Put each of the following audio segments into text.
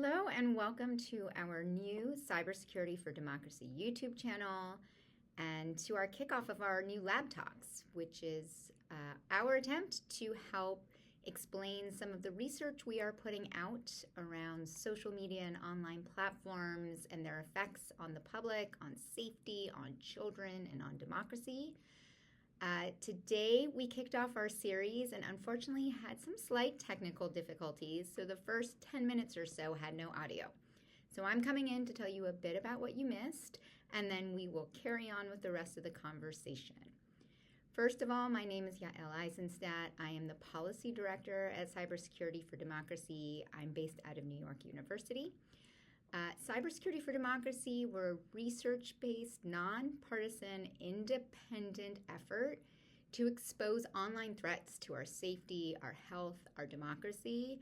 Hello and welcome to our new Cybersecurity for Democracy YouTube channel and to our kickoff of our new Lab Talks, which is our attempt to help explain some of the research we are putting out around social media and online platforms and their effects on the public, on safety, on children, and on democracy. Today we kicked off our series and unfortunately had some slight technical difficulties, so the first 10 minutes or so had no audio. So I'm coming in to tell you a bit about what you missed, and then we will carry on with the rest of the conversation. First of all, my name is Yael Eisenstadt. I am the Policy Director at Cybersecurity for Democracy. I'm based out of New York University. Cybersecurity for Democracy, we're a research-based, nonpartisan, independent effort to expose online threats to our safety, our health, our democracy,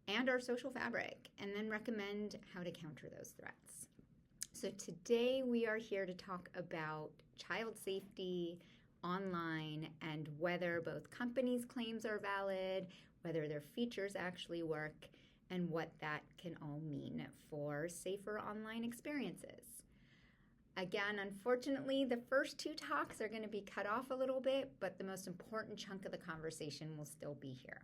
and our social fabric, and then recommend how to counter those threats. So today we are here to talk about child safety online and whether both companies' claims are valid, whether their features actually work, and what that can all mean for safer online experiences. Again, unfortunately, the first two talks are going to be cut off a little bit, but the most important chunk of the conversation will still be here.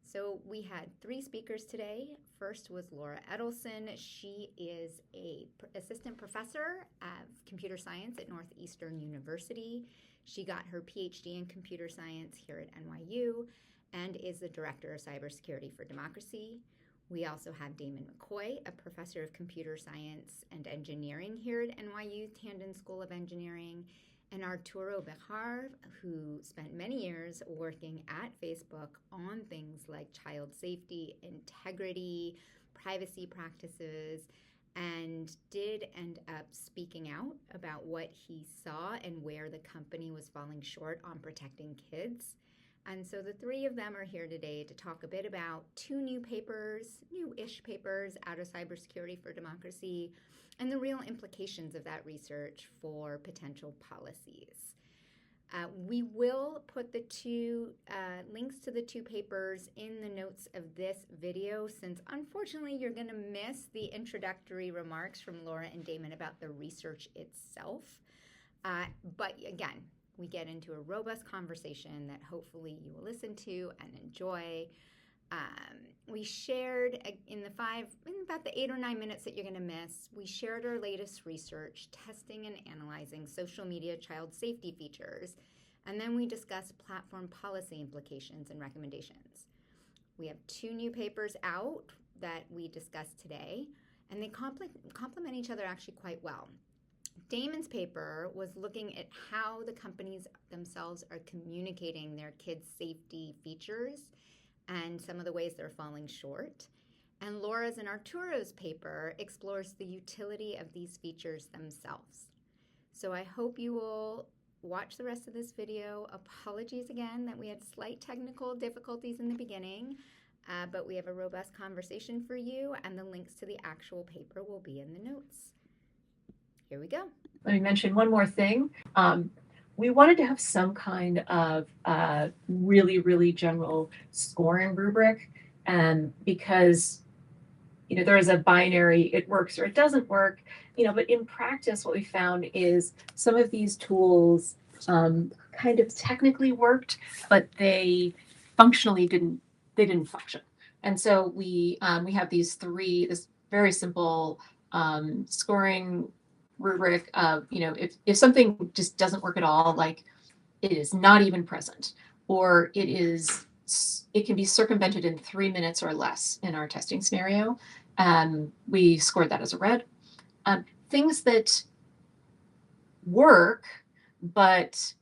So we had three speakers today. First was Laura Edelson. She is an assistant professor of computer science at Northeastern University. She got her PhD in computer science here at NYU and is the director of Cybersecurity for Democracy. We also have Damon McCoy, a professor of computer science and engineering here at NYU Tandon School of Engineering, and Arturo Bejar, who spent many years working at Facebook on things like child safety, integrity, privacy practices, and did end up speaking out about what he saw and where the company was falling short on protecting kids. And so the three of them are here today to talk a bit about two new-ish papers out of Cybersecurity for Democracy, and the real implications of that research for potential policies. We will put the two links to the two papers in the notes of this video, since unfortunately you're going to miss the introductory remarks from Laura and Damon about the research itself. But again, we get into a robust conversation that hopefully you will listen to and enjoy. We shared in about the 8 or 9 minutes that you're going to miss, we shared our latest research testing and analyzing social media child safety features, and then we discussed platform policy implications and recommendations. We have two new papers out that we discussed today, and they complement each other actually quite well. Damon's paper was looking at how the companies themselves are communicating their kids' safety features and some of the ways they're falling short. And Laura's and Arturo's paper explores the utility of these features themselves. So I hope you will watch the rest of this video. Apologies again that we had slight technical difficulties in the beginning, but we have a robust conversation for you, and the links to the actual paper will be in the notes. Here we go. Let me mention one more thing. We wanted to have some kind of really, really general scoring rubric, and because there is a binary, it works or it doesn't work, but in practice what we found is some of these tools kind of technically worked, but they functionally didn't function. And so we have this very simple scoring rubric of, if something just doesn't work at all, like it is not even present, or it can be circumvented in 3 minutes or less in our testing scenario, we scored that as a red. Things that work but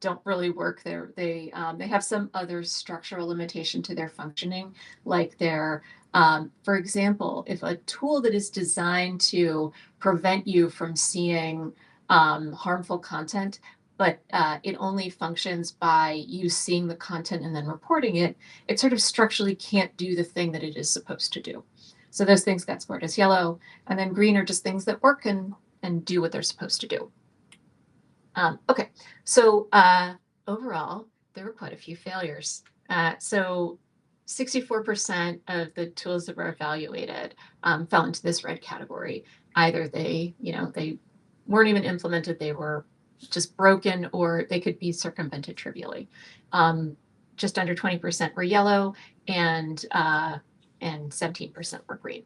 don't really work, they have some other structural limitation to their functioning, like for example, if a tool that is designed to prevent you from seeing harmful content, but it only functions by you seeing the content and then reporting it, it sort of structurally can't do the thing that it is supposed to do. So those things got scored as yellow, and then green are just things that work and do what they're supposed to do. Okay, so overall, there were quite a few failures. So 64% of the tools that were evaluated fell into this red category. Either they weren't even implemented, they were just broken, or they could be circumvented trivially. Just under 20% were yellow, and 17% were green.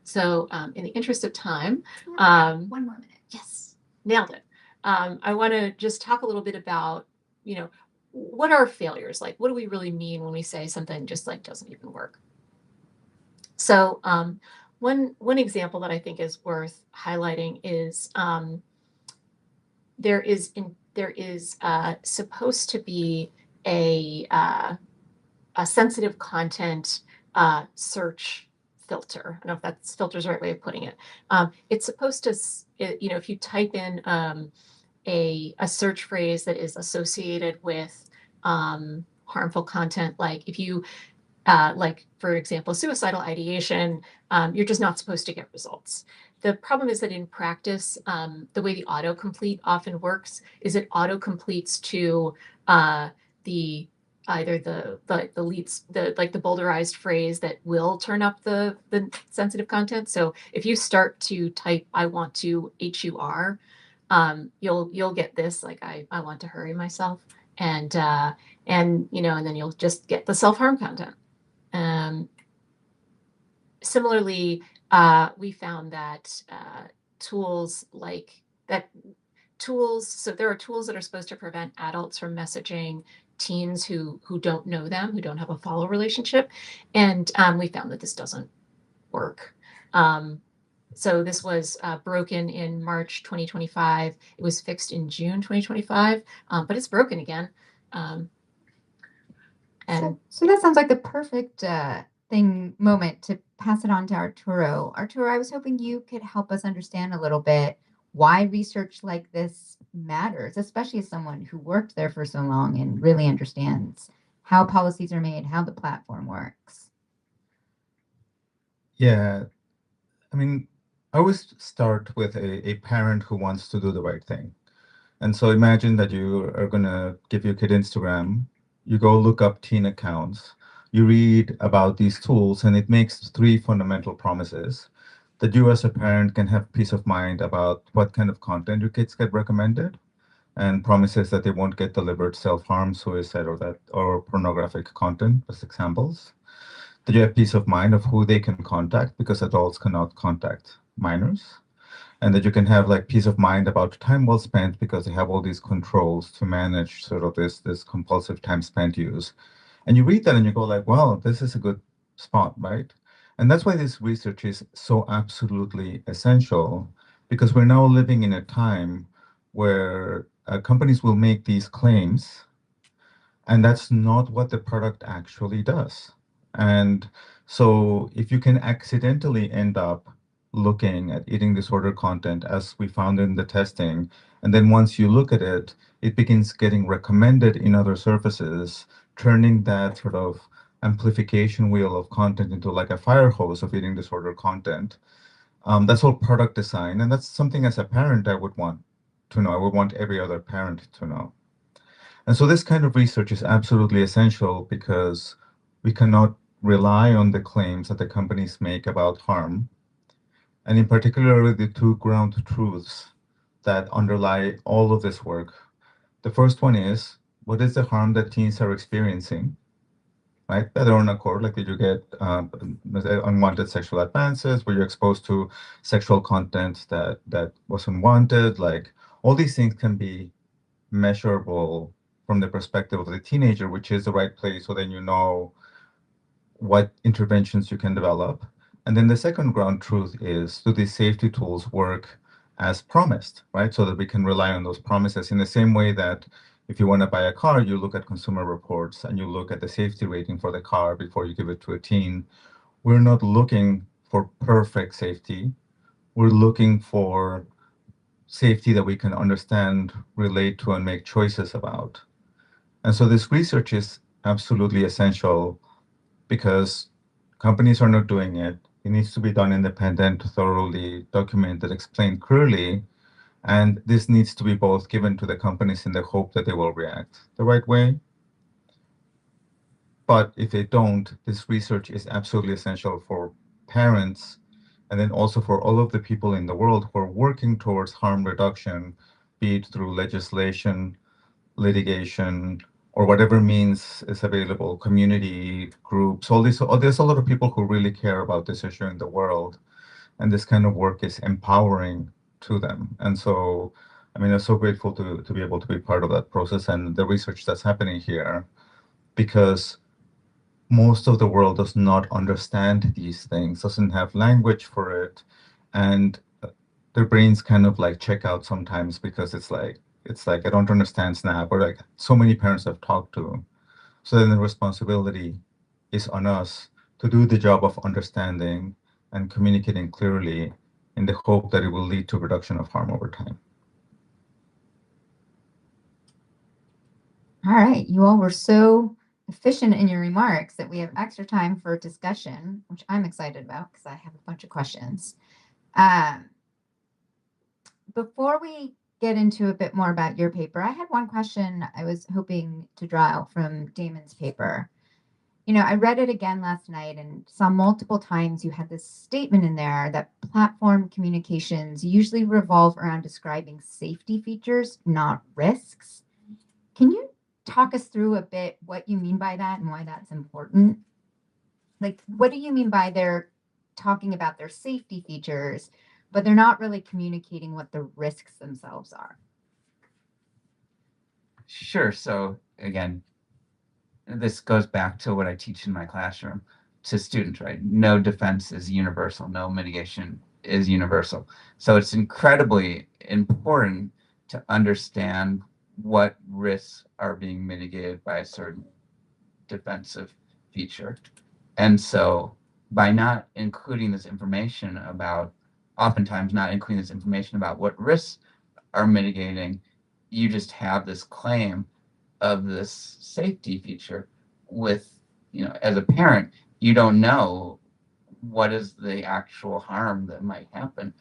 So in the interest of time, one more minute. Yes, nailed it. I want to just talk a little bit about, what are failures? Like, what do we really mean when we say something just like doesn't even work? So one example that I think is worth highlighting is there is supposed to be a sensitive content search filter. I don't know if that's filter is the right way of putting it. It's supposed to, if you type in a search phrase that is associated with harmful content, like if you, like for example, suicidal ideation, you're just not supposed to get results. The problem is that in practice, the way the autocomplete often works is it autocompletes to either the leads, like the boulderized phrase that will turn up the sensitive content. So if you start to type "I want to HUR," you'll get this, like I want to hurry myself, and then you'll just get the self-harm content. Similarly, we found that tools like that so there are tools that are supposed to prevent adults from messaging teens who don't know them, who don't have a follow relationship, and we found that this doesn't work. So this was broken in March 2025. It was fixed in June 2025, but it's broken again. So that sounds like the perfect moment to pass it on to Arturo. Arturo, I was hoping you could help us understand a little bit why research like this matters, especially as someone who worked there for so long and really understands how policies are made, how the platform works. Yeah, I mean, I always start with a parent who wants to do the right thing. And so imagine that you are going to give your kid Instagram, you go look up teen accounts, you read about these tools, and it makes three fundamental promises that you as a parent can have peace of mind about what kind of content your kids get recommended, and promises that they won't get delivered self-harm, suicide, or pornographic content as examples. That you have peace of mind of who they can contact, because adults cannot contact minors, and that you can have like peace of mind about time well spent, because they have all these controls to manage sort of this compulsive time spent use. And you read that and you go like, well, this is a good spot, right? And that's why this research is so absolutely essential, because we're now living in a time where companies will make these claims, and that's not what the product actually does. And so if you can accidentally end up looking at eating disorder content, as we found in the testing, and then once you look at it, it begins getting recommended in other services, turning that sort of amplification wheel of content into like a fire hose of eating disorder content. That's all product design. And that's something as a parent I would want to know. I would want every other parent to know. And so this kind of research is absolutely essential, because we cannot rely on the claims that the companies make about harm, and in particular the two ground truths that underlie all of this work. The first one is, what is the harm that teens are experiencing, right? By their own accord, like did you get unwanted sexual advances? Were you exposed to sexual content that was unwanted? Like all these things can be measurable from the perspective of the teenager, which is the right place, so then you know what interventions you can develop. And then the second ground truth is, do these safety tools work as promised, right? So that we can rely on those promises in the same way that if you want to buy a car, you look at consumer reports and you look at the safety rating for the car before you give it to a teen. We're not looking for perfect safety. We're looking for safety that we can understand, relate to, and make choices about. And so this research is absolutely essential, because companies are not doing it. It needs to be done independent, thoroughly documented, explained clearly. And this needs to be both given to the companies in the hope that they will react the right way, But if they don't, this research is absolutely essential for parents and then also for all of the people in the world who are working towards harm reduction, be it through legislation, litigation, or whatever means is available, community groups, all this. There's a lot of people who really care about this issue in the world, and this kind of work is empowering to them. And so, I mean, I'm so grateful to be able to be part of that process and the research that's happening here, because most of the world does not understand these things, doesn't have language for it, and their brains kind of like check out sometimes because it's like I don't understand Snap, or like so many parents I've talked to. So then the responsibility is on us to do the job of understanding and communicating clearly in the hope that it will lead to reduction of harm over time. All right, you all were so efficient in your remarks that we have extra time for discussion, which I'm excited about because I have a bunch of questions. Before we get into a bit more about your paper, I had one question I was hoping to draw out from Damon's paper. I read it again last night and saw multiple times you had this statement in there that platform communications usually revolve around describing safety features, not risks. Can you talk us through a bit what you mean by that and why that's important? Like, what do you mean by they're talking about their safety features, but they're not really communicating what the risks themselves are? Sure. So again, this goes back to what I teach in my classroom to students, right? No defense is universal, no mitigation is universal. So it's incredibly important to understand what risks are being mitigated by a certain defensive feature. And so by not including this information about, oftentimes not including this information about what risks are mitigating, you just have this claim of this safety feature with, as a parent, you don't know what is the actual harm that might happen.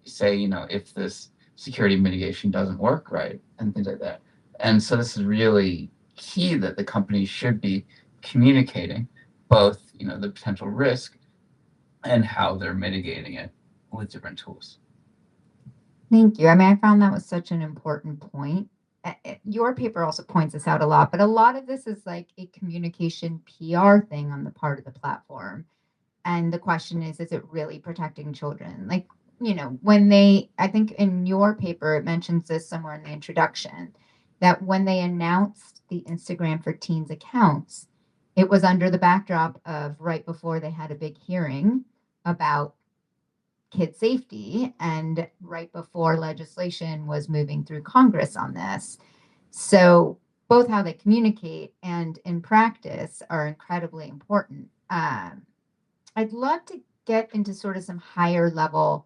Say, if this security mitigation doesn't work right and things like that. And so this is really key that the company should be communicating both, the potential risk and how they're mitigating it with different tools. Thank you. I mean, I found that was such an important point. Your paper also points this out a lot, but a lot of this is like a communication PR thing on the part of the platform. And the question is it really protecting children? Like, I think in your paper, it mentions this somewhere in the introduction, that when they announced the Instagram for Teens accounts, it was under the backdrop of right before they had a big hearing about kid safety and right before legislation was moving through Congress on this. So both how they communicate and in practice are incredibly important. I'd love to get into sort of some higher level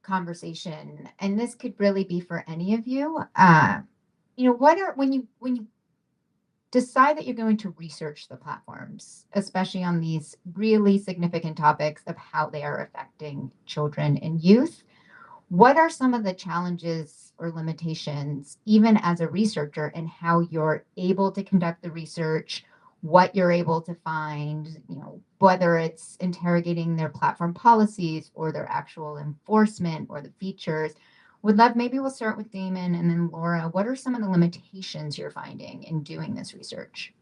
conversation, and this could really be for any of you. When you decide that you're going to research the platforms, especially on these really significant topics of how they are affecting children and youth, what are some of the challenges or limitations, even as a researcher, in how you're able to conduct the research, what you're able to find, whether it's interrogating their platform policies or their actual enforcement or the features? Maybe we'll start with Damon and then Laura. What are some of the limitations you're finding in doing this research?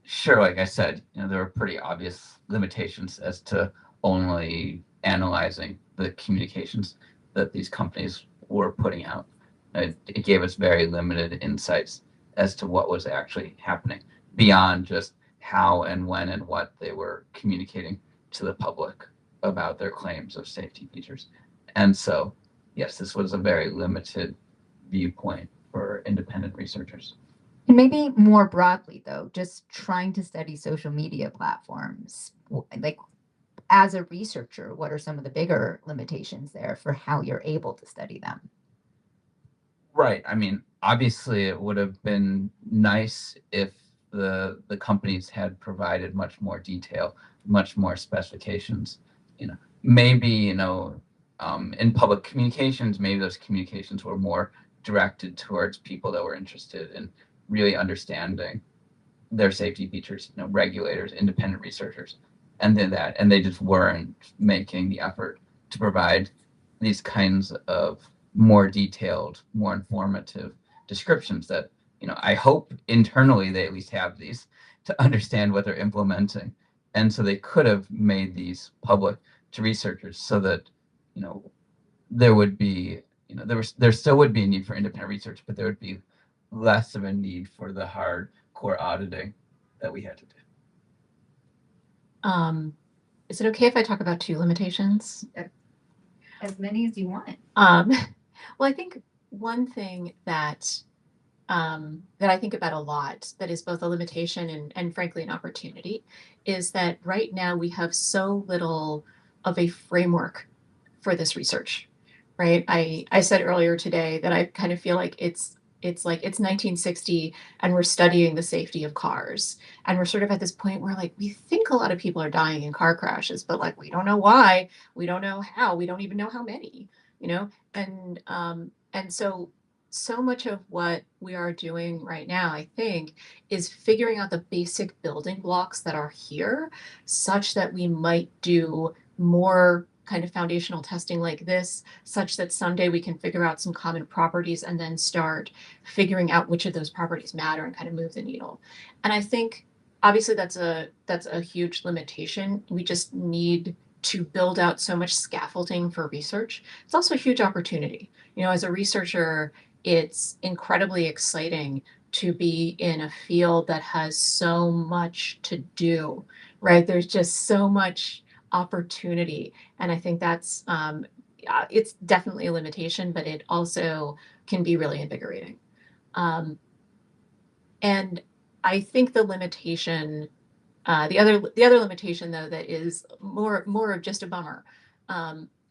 Sure, like I said, there are pretty obvious limitations as to only analyzing the communications that these companies were putting out. It gave us very limited insights as to what was actually happening beyond just how and when and what they were communicating to the public about their claims of safety features. And so, yes, this was a very limited viewpoint for independent researchers. And maybe more broadly, though, just trying to study social media platforms, like as a researcher, what are some of the bigger limitations there for how you're able to study them? Right. I mean, obviously, it would have been nice if the companies had provided much more detail, much more specifications. Maybe in public communications, maybe those communications were more directed towards people that were interested in really understanding their safety features, regulators, independent researchers, and they just weren't making the effort to provide these kinds of more detailed, more informative descriptions that, I hope internally they at least have these to understand what they're implementing. And so they could have made these public to researchers so that, there would be, there still would be a need for independent research, but there would be less of a need for the hardcore auditing that we had to do. Is it okay if I talk about two limitations? As many as you want. Well, I think one thing that I think about a lot that is both a limitation and frankly an opportunity is that right now we have so little of a framework for this research, right? I said earlier today that I kind of feel like it's like it's 1960 and we're studying the safety of cars, and we're sort of at this point where like we think a lot of people are dying in car crashes, but like we don't know why, we don't know how, we don't even know how many, and so much of what we are doing right now, I think, is figuring out the basic building blocks that are here such that we might do more kind of foundational testing like this, such that someday we can figure out some common properties and then start figuring out which of those properties matter and kind of move the needle. And I think obviously that's a huge limitation. We just need to build out so much scaffolding for research. It's also a huge opportunity. As a researcher, it's incredibly exciting to be in a field that has so much to do, right? There's just so much opportunity. And I think that's, it's definitely a limitation, but it also can be really invigorating. And I think the limitation, the other limitation though, that is more of just a bummer,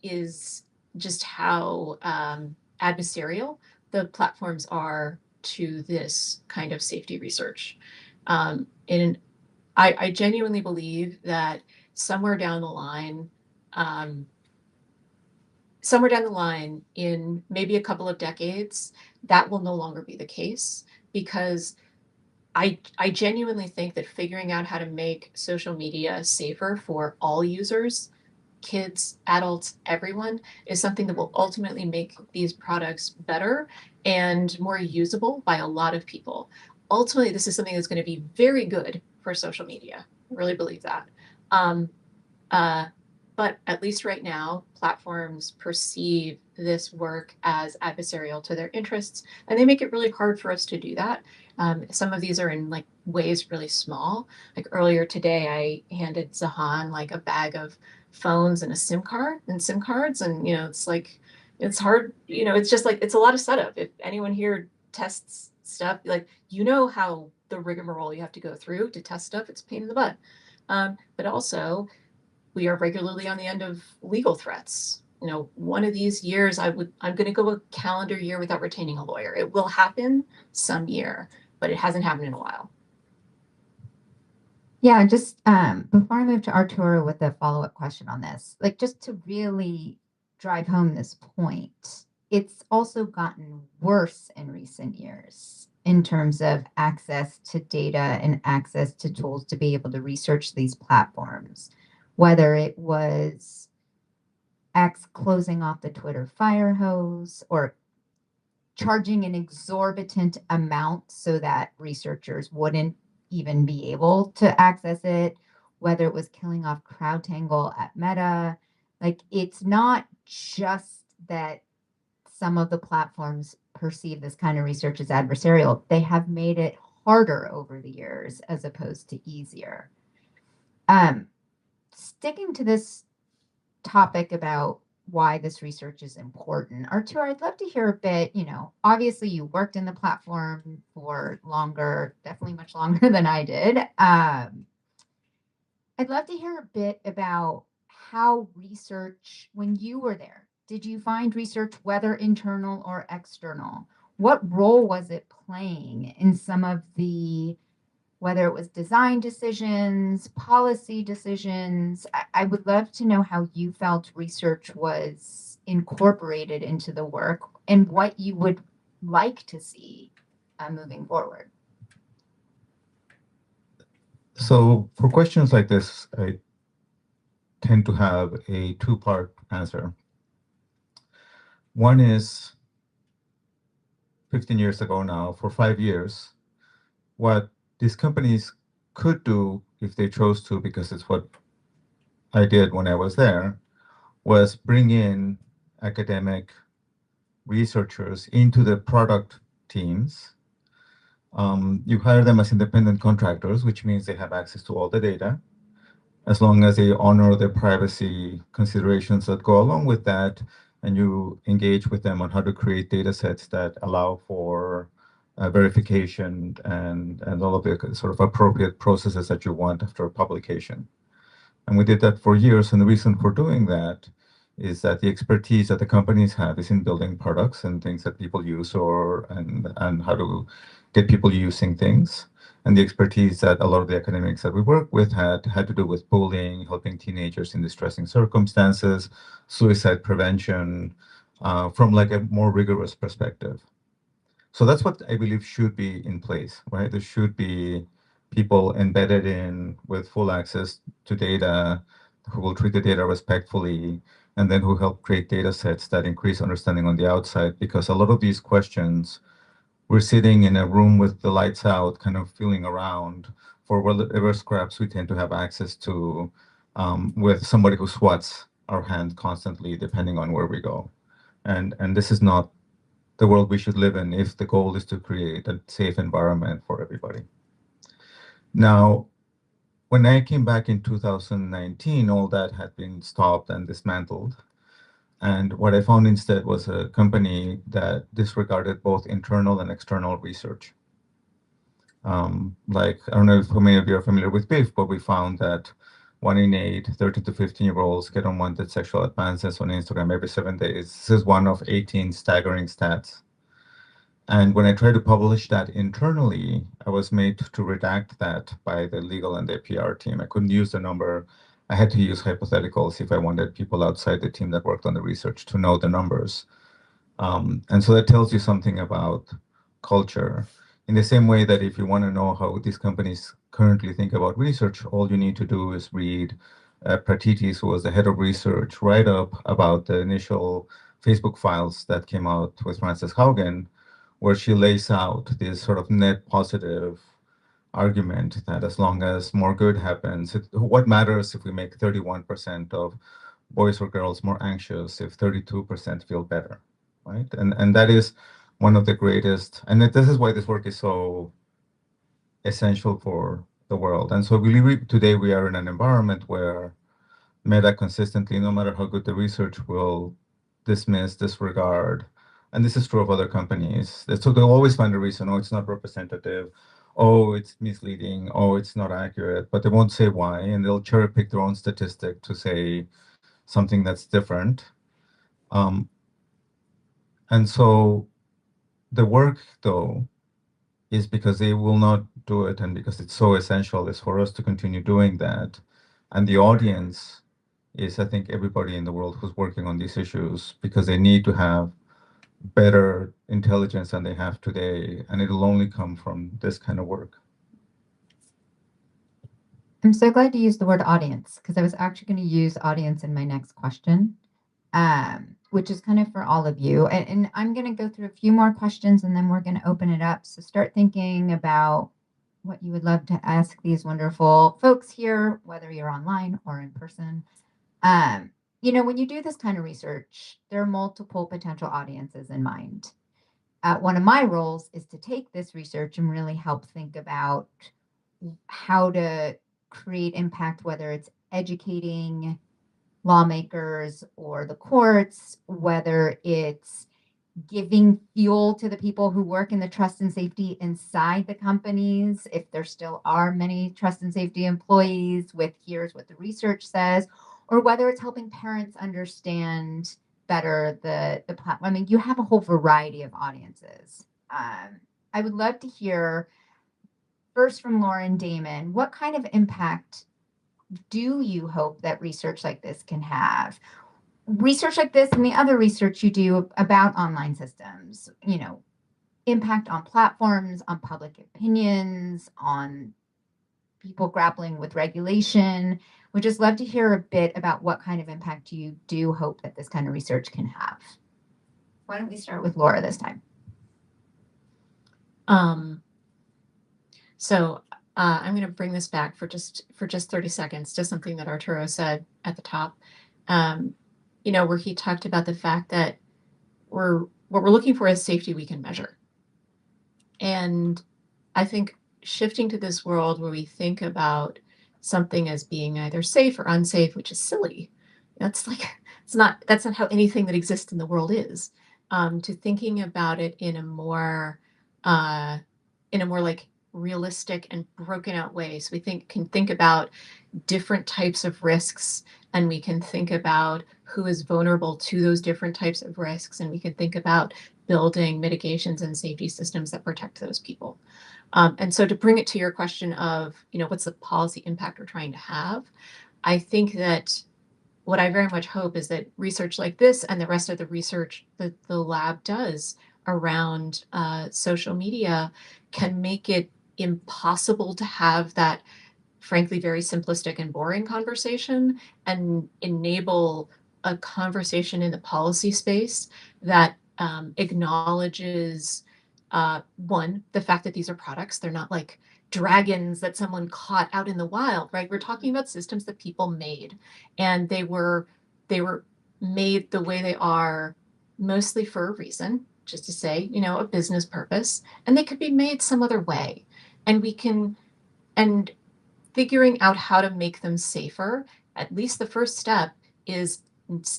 is just how adversarial the platforms are to this kind of safety research. And I genuinely believe that somewhere down the line, in maybe a couple of decades, that will no longer be the case, because I genuinely think that figuring out how to make social media safer for all users, kids, adults, everyone, is something that will ultimately make these products better and more usable by a lot of people. Ultimately, this is something that's going to be very good for social media. I really believe that. But at least right now, platforms perceive this work as adversarial to their interests, and they make it really hard for us to do that. Some of these are in like ways really small. Like earlier today, I handed Zahan like a bag of phones and a SIM card and SIM cards, and it's like it's hard. It's just like it's a lot of setup. If anyone here tests stuff, like how the rigmarole you have to go through to test stuff, it's a pain in the butt. But also, we are regularly on the end of legal threats. One of these years, I'm going to go a calendar year without retaining a lawyer. It will happen some year, but it hasn't happened in a while. Yeah, just before I move to Arturo with a follow-up question on this, like just to really drive home this point, it's also gotten worse in recent years in terms of access to data and access to tools to be able to research these platforms, whether it was X closing off the Twitter fire hose or charging an exorbitant amount so that researchers wouldn't even be able to access it, whether it was killing off CrowdTangle at Meta. Like, it's not just that some of the platforms perceive this kind of research as adversarial. They have made it harder over the years as opposed to easier. Sticking to this topic about why this research is important, Arturo, I'd love to hear a bit. Obviously you worked in the platform for longer, definitely much longer than I did. I'd love to hear a bit about how research, when you were there, did you find research, whether internal or external, what role was it playing in some of the, whether it was design decisions, policy decisions? I would love to know how you felt research was incorporated into the work and what you would like to see moving forward. So for questions like this, I tend to have a two-part answer. One is 15 years ago now, for 5 years, what these companies could do if they chose to, because it's what I did when I was there, was bring in academic researchers into the product teams. You hire them as independent contractors, which means they have access to all the data, as long as they honor the privacy considerations that go along with that, and you engage with them on how to create data sets that allow for verification and all of the sort of appropriate processes that you want after publication. And we did that for years. And the reason for doing that is that the expertise that the companies have is in building products and things that people use, and how to get people using things. And the expertise that a lot of the academics that we work with had to do with bullying, helping teenagers in distressing circumstances, suicide prevention, from like a more rigorous perspective. So that's what I believe should be in place, right? There should be people embedded in with full access to data who will treat the data respectfully, and then who help create data sets that increase understanding on the outside. Because a lot of these questions, we're sitting in a room with the lights out, kind of feeling around for whatever scraps we tend to have access to, with somebody who swats our hand constantly, depending on where we go. And this is not the world we should live in if the goal is to create a safe environment for everybody. Now, when I came back in 2019, all that had been stopped and dismantled. And what I found instead was a company that disregarded both internal and external research. Like, I don't know if how many of you are familiar with BIF, but we found that 1 in 8 13 to 15-year-olds get unwanted sexual advances on Instagram every 7 days. This is one of 18 staggering stats. And when I tried to publish that internally, I was made to redact that by the legal and the PR team. I couldn't use the number. I had to use hypotheticals if I wanted people outside the team that worked on the research to know the numbers. And so that tells you something about culture. In the same way that if you want to know how these companies currently think about research, all you need to do is read Pratitis, who was the head of research, write up about the initial Facebook files that came out with Frances Haugen, where she lays out this sort of net positive argument that as long as more good happens, what matters if we make 31% of boys or girls more anxious if 32% feel better, right? And that is one of the greatest, and this is why this work is so essential for the world. And so today we are in an environment where Meta consistently, no matter how good the research, will dismiss, disregard, and this is true of other companies. So they'll always find a reason, oh, it's not representative, oh, it's misleading, oh, it's not accurate, but they won't say why, and they'll cherry pick their own statistic to say something that's different. And so the work, though, is because they will not do it, and because it's so essential, is for us to continue doing that. And the audience is, I think, everybody in the world who's working on these issues, because they need to have better intelligence than they have today, and it'll only come from this kind of work. I'm so glad you used the word audience, because I was actually going to use audience in my next question, which is kind of for all of you. And I'm going to go through a few more questions, and then we're going to open it up. So start thinking about what you would love to ask these wonderful folks here, whether you're online or in person. When you do this kind of research, there are multiple potential audiences in mind. One of my roles is to take this research and really help think about how to create impact, whether it's educating lawmakers or the courts, whether it's giving fuel to the people who work in the trust and safety inside the companies, if there still are many trust and safety employees with here's what the research says, or whether it's helping parents understand better the platform. I mean, you have a whole variety of audiences. I would love to hear first from Lauren Damon, what kind of impact do you hope that research like this can have? Research like this and the other research you do about online systems, impact on platforms, on public opinions, on people grappling with regulation. Would just love to hear a bit about what kind of impact you do hope that this kind of research can have. Why don't we start with Laura this time? So I'm going to bring this back for just 30 seconds to something that Arturo said at the top. Where he talked about the fact that what we're looking for is safety we can measure. And I think shifting to this world where we think about something as being either safe or unsafe, which is silly. That's not how anything that exists in the world is. To thinking about it in a more like realistic and broken out way. So we can think about different types of risks, and we can think about who is vulnerable to those different types of risks, and we can think about building mitigations and safety systems that protect those people. And so to bring it to your question of, what's the policy impact we're trying to have, I think that what I very much hope is that research like this and the rest of the research that the lab does around social media can make it impossible to have that, frankly, very simplistic and boring conversation, and enable a conversation in the policy space that acknowledges, one, the fact that these are products. They're not like dragons that someone caught out in the wild, right? We're talking about systems that people made, and they were made the way they are mostly for a reason, just to say, a business purpose, and they could be made some other way. And figuring out how to make them safer, at least the first step is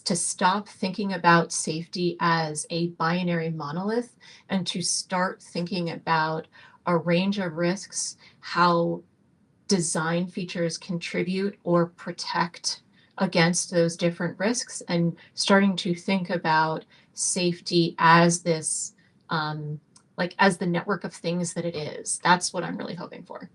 to stop thinking about safety as a binary monolith and to start thinking about a range of risks, how design features contribute or protect against those different risks, and starting to think about safety as this, as the network of things that it is. That's what I'm really hoping for.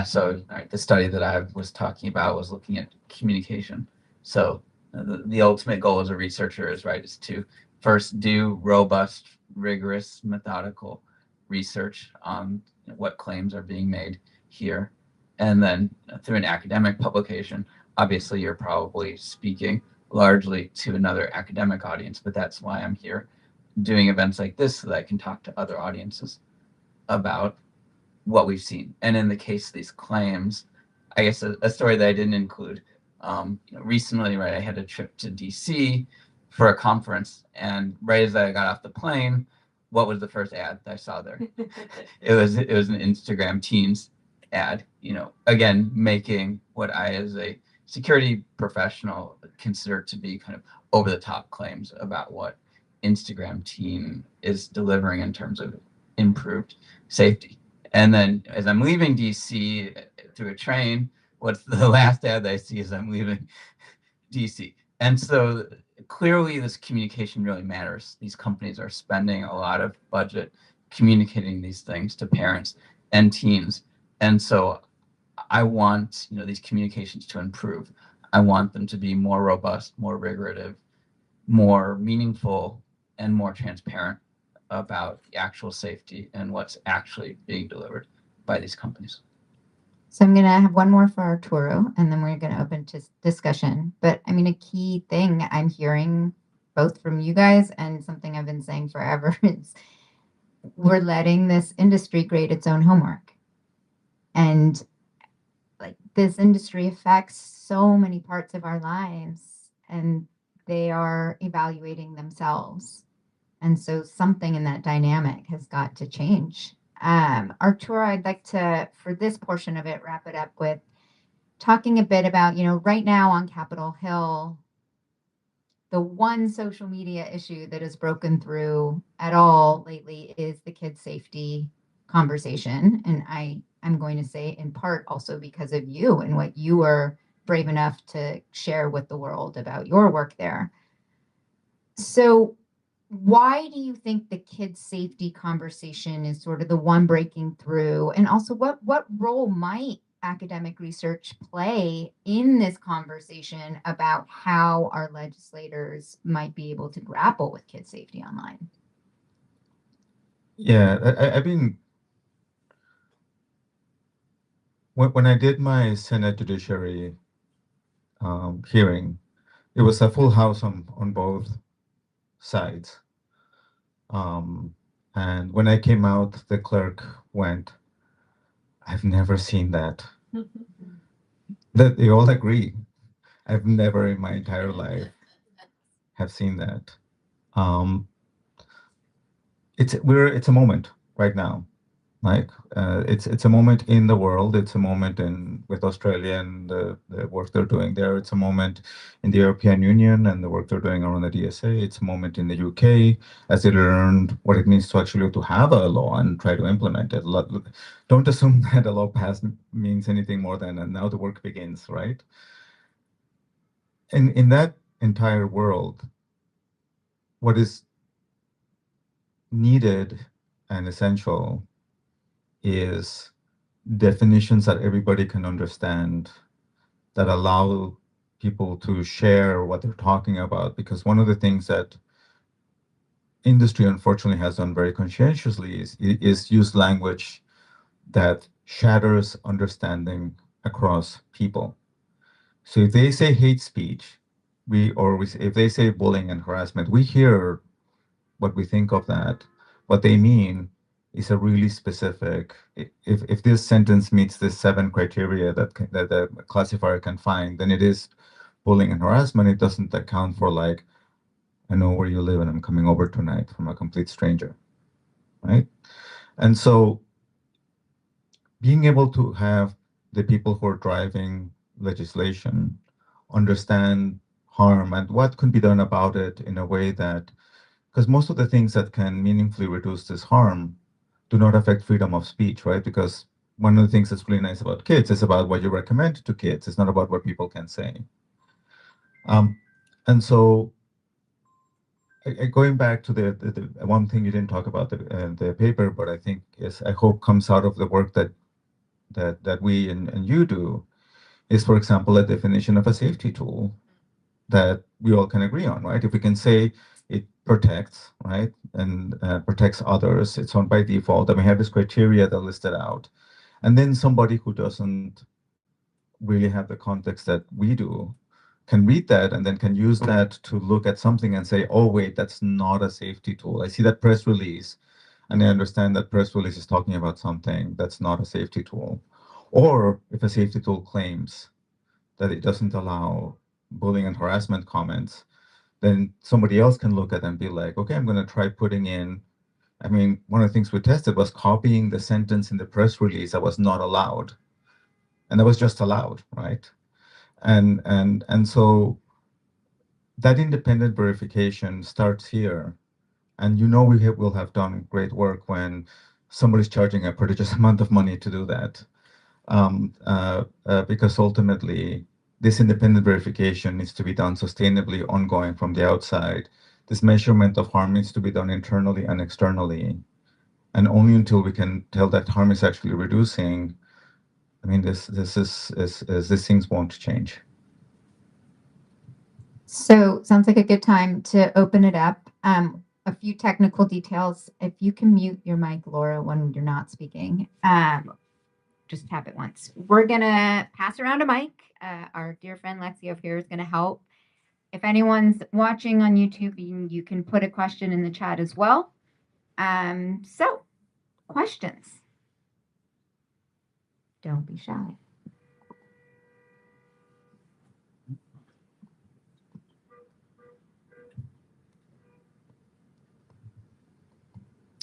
So the study that I was talking about was looking at communication. So the ultimate goal as a researcher is to first do robust, rigorous, methodical research on what claims are being made here. And then through an academic publication, obviously you're probably speaking largely to another academic audience, but that's why I'm here doing events like this, so that I can talk to other audiences about what we've seen. And in the case of these claims, I guess a story that I didn't include, recently, I had a trip to DC for a conference, and right as I got off the plane, what was the first ad that I saw there? It was an Instagram Teens ad, again, making what I, as a security professional, consider to be kind of over the top claims about what Instagram Teen is delivering in terms of improved safety. And then as I'm leaving DC through a train, what's the last ad that I see as I'm leaving DC? And so clearly this communication really matters. These companies are spending a lot of budget communicating these things to parents and teens. And so I want these communications to improve. I want them to be more robust, more rigorous, more meaningful, and more transparent about the actual safety and what's actually being delivered by these companies. So I'm going to have one more for Arturo, and then we're going to open to discussion. But I mean, a key thing I'm hearing both from you guys and something I've been saying forever is we're letting this industry grade its own homework. And this industry affects so many parts of our lives, and they are evaluating themselves. And so something in that dynamic has got to change. Arturo, I'd like to, for this portion of it, wrap it up with talking a bit about, right now on Capitol Hill, the one social media issue that has broken through at all lately is the kid safety conversation. And I'm going to say in part also because of you and what you were brave enough to share with the world about your work there. So why do you think the kids' safety conversation is sort of the one breaking through? And also, what role might academic research play in this conversation about how our legislators might be able to grapple with kids' safety online? Yeah, I've been when I did my Senate Judiciary hearing, it was a full house on both sides. And when I came out, the clerk went, "I've never seen that." That they all agree. I've never in my entire life have seen that. Um, it's a moment right now. Like it's a moment in the world. It's a moment in with Australia and the work they're doing there. It's a moment in the European Union and the work they're doing around the DSA. It's a moment in the UK as they learned what it means to actually to have a law and try to implement it. Don't assume that a law passed means anything more than and now the work begins, right? In that entire world, what is needed and essential is definitions that everybody can understand that allow people to share what they're talking about. Because one of the things that industry unfortunately has done very conscientiously is use language that shatters understanding across people. So if they say hate speech, if they say bullying and harassment, we hear what we think of that. What they mean is a really specific. If this sentence meets the 7 criteria that the classifier can find, then it is bullying and harassment. It doesn't account for like, I know where you live and I'm coming over tonight from a complete stranger, right? And so being able to have the people who are driving legislation understand harm and what can be done about it in a way that, because most of the things that can meaningfully reduce this harm do not affect freedom of speech, right? Because one of the things that's really nice about kids is about what you recommend to kids. It's not about what people can say. And so going back to the one thing you didn't talk about the paper, but I think is I hope comes out of the work that we and you do is, for example, a definition of a safety tool that we all can agree on, right? If we can say it protects, right, and protects others, it's on by default, and we have this criteria that listed out, and then somebody who doesn't really have the context that we do can read that and then can use that to look at something and say, oh, wait, that's not a safety tool. I see that press release and I understand that press release is talking about something that's not a safety tool. Or if a safety tool claims that it doesn't allow bullying and harassment comments, then somebody else can look at it and be like, okay, I'm going to try putting in. I mean, one of the things we tested was copying the sentence in the press release that was not allowed, and that was just allowed, right? And so that independent verification starts here, and will have done great work when somebody's charging a prodigious amount of money to do that, because ultimately this independent verification needs to be done sustainably, ongoing from the outside. This measurement of harm needs to be done internally and externally, and only until we can tell that harm is actually reducing. I mean, these things won't change. So sounds like a good time to open it up. A few technical details. If you can mute your mic, Laura, when you're not speaking, just tap it once. We're gonna pass around a mic. Our dear friend Lexi over here is gonna help. If anyone's watching on YouTube, you can put a question in the chat as well. So questions. Don't be shy.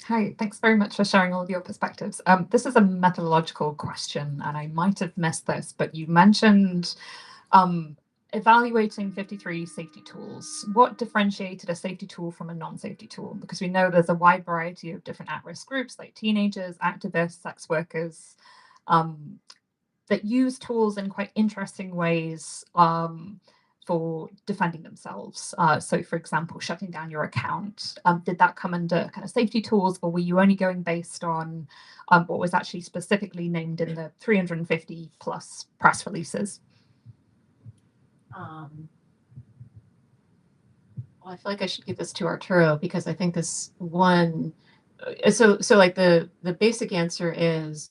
Hi, thanks very much for sharing all of your perspectives. This is a methodological question, and I might have missed this, but you mentioned evaluating 53 safety tools. What differentiated a safety tool from a non-safety tool? Because we know there's a wide variety of different at-risk groups like teenagers, activists, sex workers, that use tools in quite interesting ways for defending themselves. So for example, shutting down your account, did that come under kind of safety tools, or were you only going based on what was actually specifically named in the 350 plus press releases? Well, I feel like I should give this to Arturo because I think this one, so like the basic answer is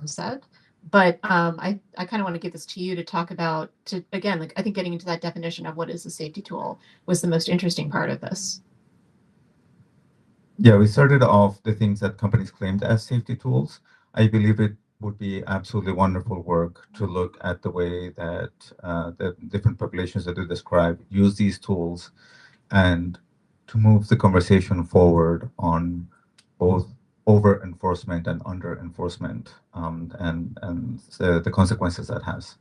said. But I kind of want to give this to you to talk about, to again, like I think getting into that definition of what is a safety tool was the most interesting part of this. Yeah, we started off the things that companies claimed as safety tools. I believe it would be absolutely wonderful work to look at the way that the different populations that you describe use these tools and to move the conversation forward on both over enforcement and under enforcement and the consequences that has.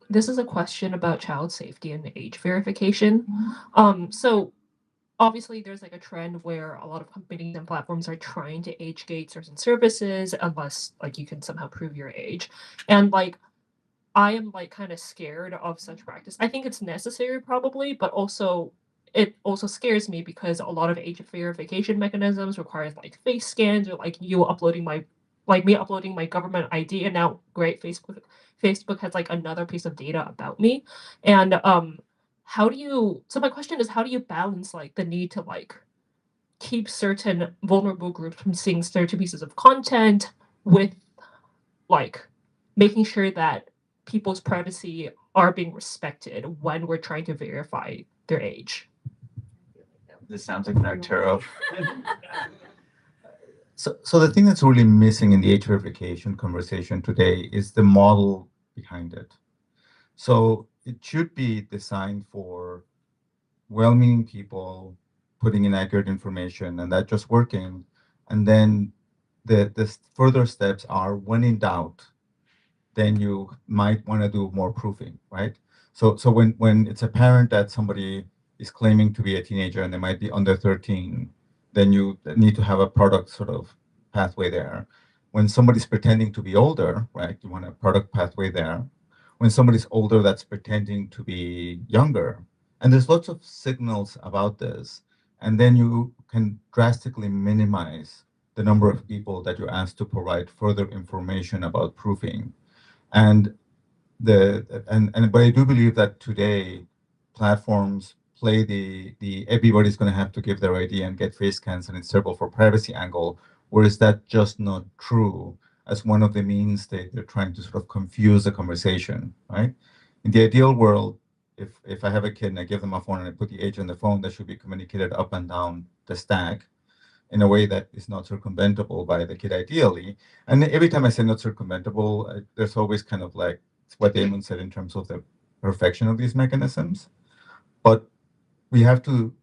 This is a question about child safety and age verification. So obviously there's like a trend where a lot of companies and platforms are trying to age gate certain services unless like you can somehow prove your age. And like I am like kind of scared of such practice. I think it's necessary probably, but also it also scares me because a lot of age verification mechanisms requires like face scans or like you uploading my like me uploading my government ID, and now great Facebook has like another piece of data about me. And how do you so my question is how do you balance like the need to like keep certain vulnerable groups from seeing certain pieces of content with like making sure that people's privacy are being respected when we're trying to verify their age? This sounds like an Arturo. So the thing that's really missing in the age verification conversation today is the model behind it. So it should be designed for well-meaning people putting in accurate information and that just working. And then the further steps are when in doubt, then you might want to do more proofing, right? So when it's apparent that somebody is claiming to be a teenager and they might be under 13, then you need to have a product sort of pathway there. When somebody's pretending to be older, right, you want a product pathway there. When somebody's older that's pretending to be younger, and there's lots of signals about this, and then you can drastically minimize the number of people that you're asked to provide further information about proofing. And but I do believe that today platforms play the everybody's going to have to give their ID and get face scans and it's terrible for privacy angle, whereas that's just not true as one of the means they're trying to sort of confuse the conversation, right? In the ideal world, if I have a kid and I give them a phone and I put the age on the phone, that should be communicated up and down the stack in a way that is not circumventable by the kid ideally. And every time I say not circumventable, there's always kind of like what Damon said in terms of the perfection of these mechanisms. But we have to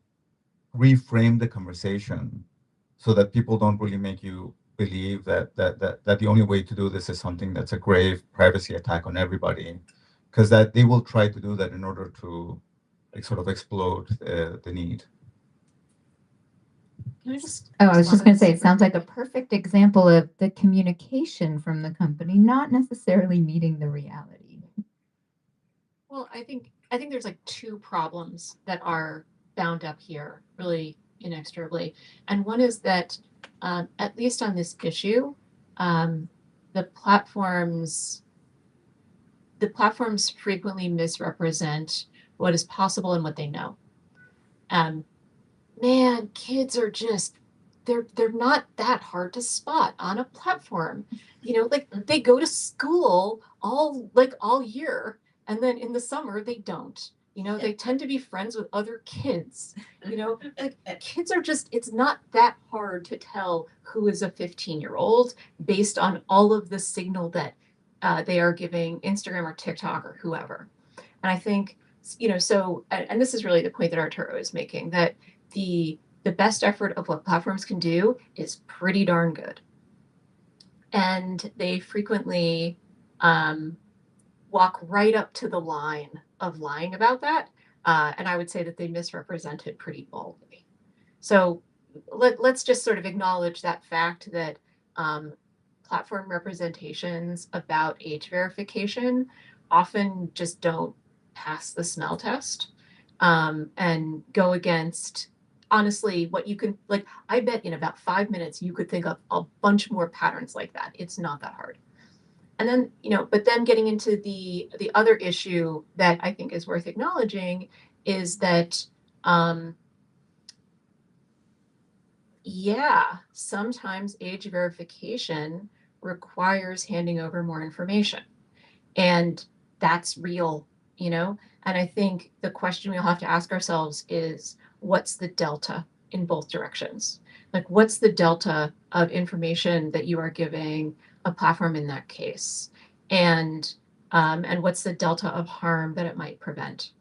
reframe the conversation so that people don't really make you believe that the only way to do this is something that's a grave privacy attack on everybody, because that they will try to do that in order to like, sort of explode the need. Can I just? Oh, I was just going to say, it respond? sounds like a perfect example of the communication from the company not necessarily meeting the reality. Well, I think there's like two problems that are bound up here, really inextricably. And one is that, at least on this issue, the platforms frequently misrepresent what is possible and what they know. Man, kids are just they're not that hard to spot on a platform. You know, like they go to school all year, and then in the summer they don't. You know, they tend to be friends with other kids. You know, like kids are just, it's not that hard to tell who is a 15-year-old based on all of the signal that they are giving Instagram or TikTok or whoever. And I think, you know, so, and this is really the point that Arturo is making, that the best effort of what platforms can do is pretty darn good. And they frequently walk right up to the line of lying about that. And I would say that they misrepresent it pretty boldly. So let's just sort of acknowledge that fact that platform representations about age verification often just don't pass the smell test and go against, honestly, what you can, like, I bet in about 5 minutes you could think of a bunch more patterns like that. It's not that hard. And then, you know, but then getting into the other issue that I think is worth acknowledging is that yeah, sometimes age verification requires handing over more information. And that's real, you know? And I think the question we'll have to ask ourselves is what's the delta in both directions? Like, what's the delta of information that you are giving a platform in that case? And what's the delta of harm that it might prevent?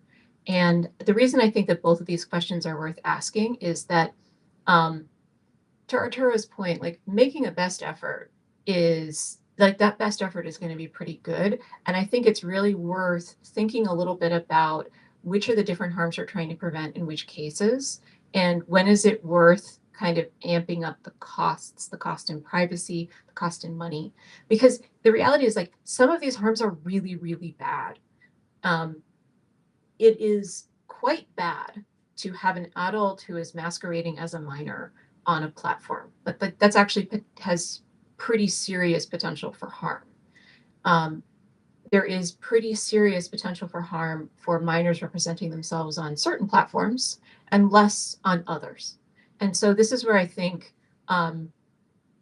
And the reason I think that both of these questions are worth asking is that, to Arturo's point, like making a best effort is like that best effort is going to be pretty good. And I think it's really worth thinking a little bit about which are the different harms we're trying to prevent in which cases, and when is it worth kind of amping up the costs, the cost in privacy, the cost in money. Because the reality is like some of these harms are really, really bad. It is quite bad to have an adult who is masquerading as a minor on a platform, but that's actually has pretty serious potential for harm. There is pretty serious potential for harm for minors representing themselves on certain platforms and less on others. And so this is where I think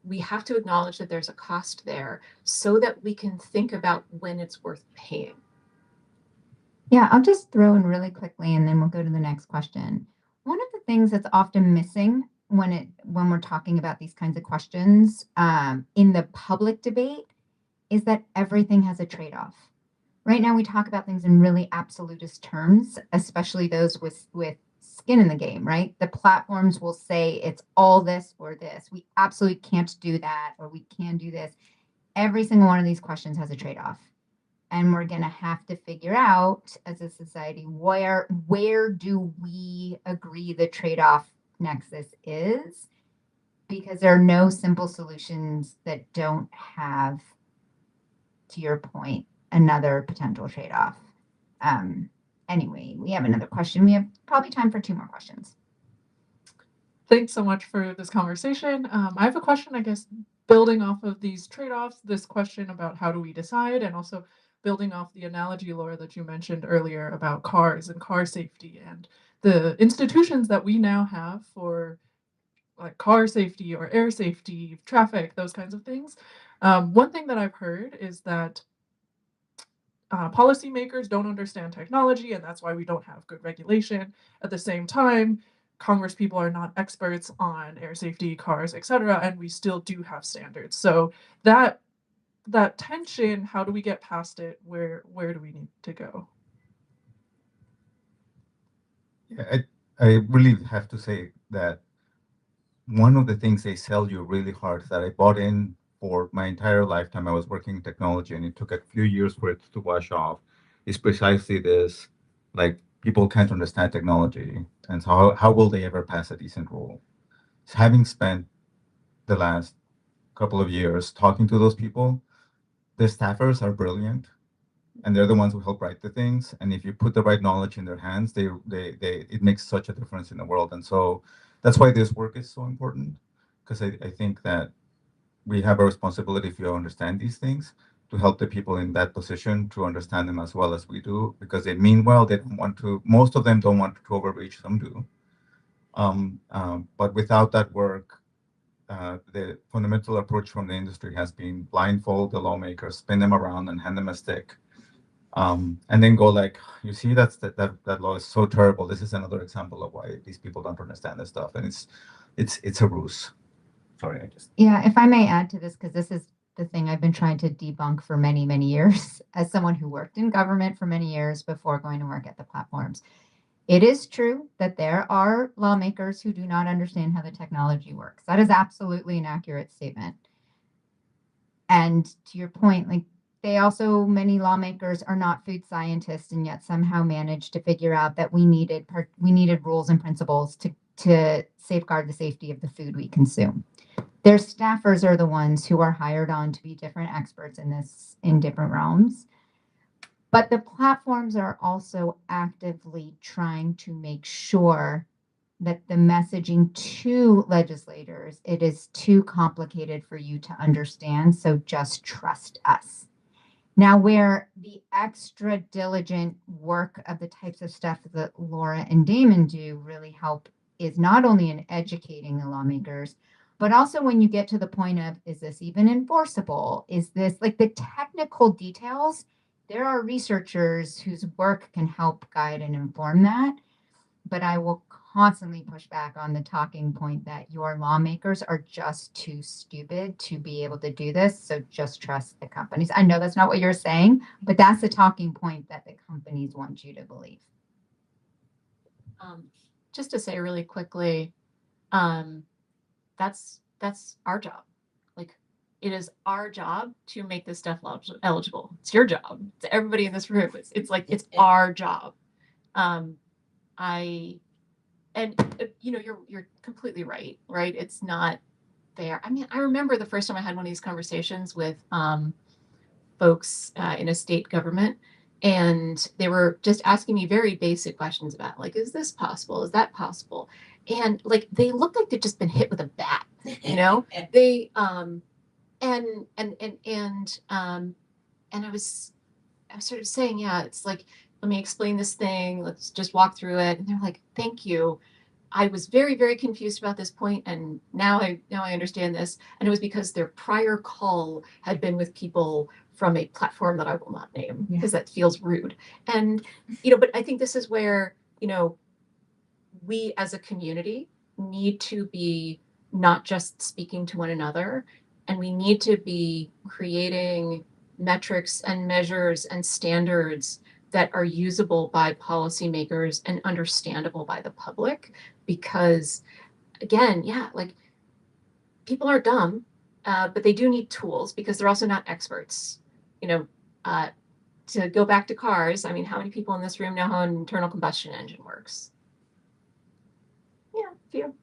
we have to acknowledge that there's a cost there so that we can think about when it's worth paying. Yeah, I'll just throw in really quickly and then we'll go to the next question. One of the things that's often missing when we're talking about these kinds of questions in the public debate is that everything has a trade-off. Right now we talk about things in really absolutist terms, especially those with skin in the game, right? The platforms will say it's all this or this. We absolutely can't do that, or we can do this. Every single one of these questions has a trade-off. And we're going to have to figure out as a society where do we agree the trade-off nexus is, because there are no simple solutions that don't have, to your point, another potential trade-off. Anyway, we have another question. We have probably time for 2 more questions. Thanks so much for this conversation. I have a question, I guess, building off of these trade-offs, this question about how do we decide, and also building off the analogy, Laura, that you mentioned earlier about cars and car safety and the institutions that we now have for like car safety or air safety, traffic, those kinds of things. One thing that I've heard is that policymakers don't understand technology, and that's why we don't have good regulation. At the same time, Congress people are not experts on air safety, cars, etc., and we still do have standards. So that tension, how do we get past it? Where do we need to go? Yeah, I really have to say that one of the things they sell you really hard that I bought in for my entire lifetime. I was working in technology and it took a few years for it to wash off, is precisely this, like people can't understand technology. And so how will they ever pass a decent rule? So having spent the last couple of years talking to those people, the staffers are brilliant and they're the ones who help write the things. And if you put the right knowledge in their hands, it makes such a difference in the world. And so that's why this work is so important, because I think that we have a responsibility, if you understand these things, to help the people in that position to understand them as well as we do, because they mean well. They don't want to, most of them don't want to overreach, some do. But without that work, the fundamental approach from the industry has been blindfold the lawmakers, spin them around and hand them a stick. And then go like, you see, that law is so terrible. This is another example of why these people don't understand this stuff. And it's a ruse. Sorry, Yeah, if I may add to this, because this is the thing I've been trying to debunk for many, many years as someone who worked in government for many years before going to work at the platforms. It is true that there are lawmakers who do not understand how the technology works. That is absolutely an accurate statement. And to your point, like many lawmakers are not food scientists and yet somehow managed to figure out that we needed rules and principles to safeguard the safety of the food we consume. Their staffers are the ones who are hired on to be different experts in different realms. But the platforms are also actively trying to make sure that the messaging to legislators, it is too complicated for you to understand, so just trust us. Now, where the extra diligent work of the types of stuff that Laura and Damon do really help is not only in educating the lawmakers, but also when you get to the point of, is this even enforceable? Is this like the technical details? There are researchers whose work can help guide and inform that. But I will constantly push back on the talking point that your lawmakers are just too stupid to be able to do this. So just trust the companies. I know that's not what you're saying, but that's the talking point that the companies want you to believe. Just to say really quickly, that's our job. Like, it is our job to make this stuff eligible. It's your job. It's everybody in this room. It's like it's our job. You're completely right. Right? It's not fair. I mean, I remember the first time I had one of these conversations with folks in a state government, and they were just asking me very basic questions about, like, is this possible? Is that possible? And like, they looked like they'd just been hit with a bat, they and I was sort of saying, yeah, it's like, let me explain this thing, let's just walk through it. And they're like, thank you, I was very, very confused about this point, and now I understand this. And it was because their prior call had been with people from a platform that I will not name because that feels rude. And but I think this is where we as a community need to be not just speaking to one another, and we need to be creating metrics and measures and standards that are usable by policymakers and understandable by the public. Because again, like, people are dumb, but they do need tools because they're also not experts. To go back to cars, I mean, how many people in this room know how an internal combustion engine works? Yeah, a few.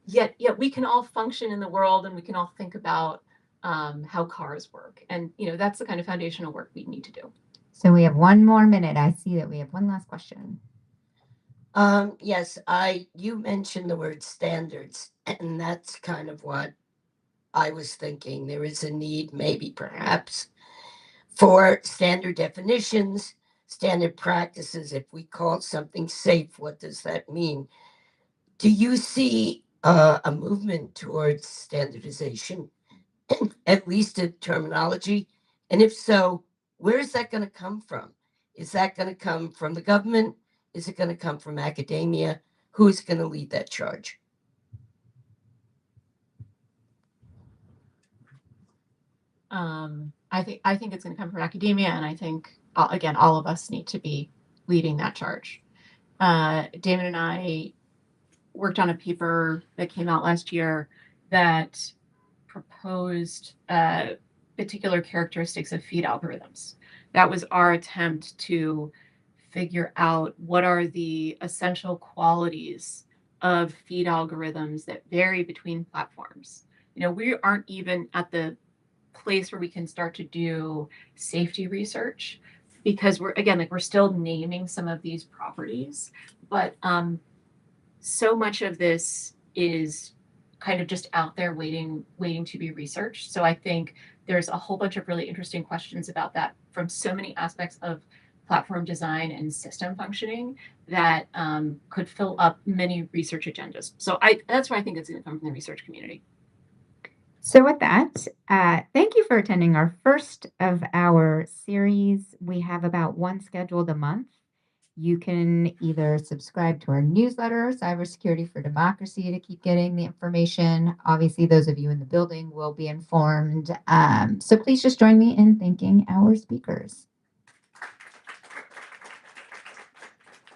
Yet we can all function in the world, and we can all think about how cars work. And that's the kind of foundational work we need to do. So we have 1 more minute. I see that we have one last question. Yes, you mentioned the word standards, and that's kind of what I was thinking. There is a need, maybe perhaps, for standard definitions, standard practices. If we call something safe, what does that mean? Do you see a movement towards standardization, at least in terminology? And if so, where is that going to come from? Is that going to come from the government? Is it going to come from academia? Who is going to lead that charge? I think it's going to come from academia, and I think again, all of us need to be leading that charge. Damon and I worked on a paper that came out last year that proposed particular characteristics of feed algorithms. That was our attempt to figure out what are the essential qualities of feed algorithms that vary between platforms. We aren't even at the place where we can start to do safety research, because we're still naming some of these properties, but so much of this is kind of just out there waiting to be researched. So I think there's a whole bunch of really interesting questions about that from so many aspects of platform design and system functioning that could fill up many research agendas. So that's where I think it's going to come from the research community. So with that, thank you for attending our first of our series. We have about one scheduled a month. You can either subscribe to our newsletter, Cybersecurity for Democracy, to keep getting the information. Obviously, those of you in the building will be informed. So please just join me in thanking our speakers.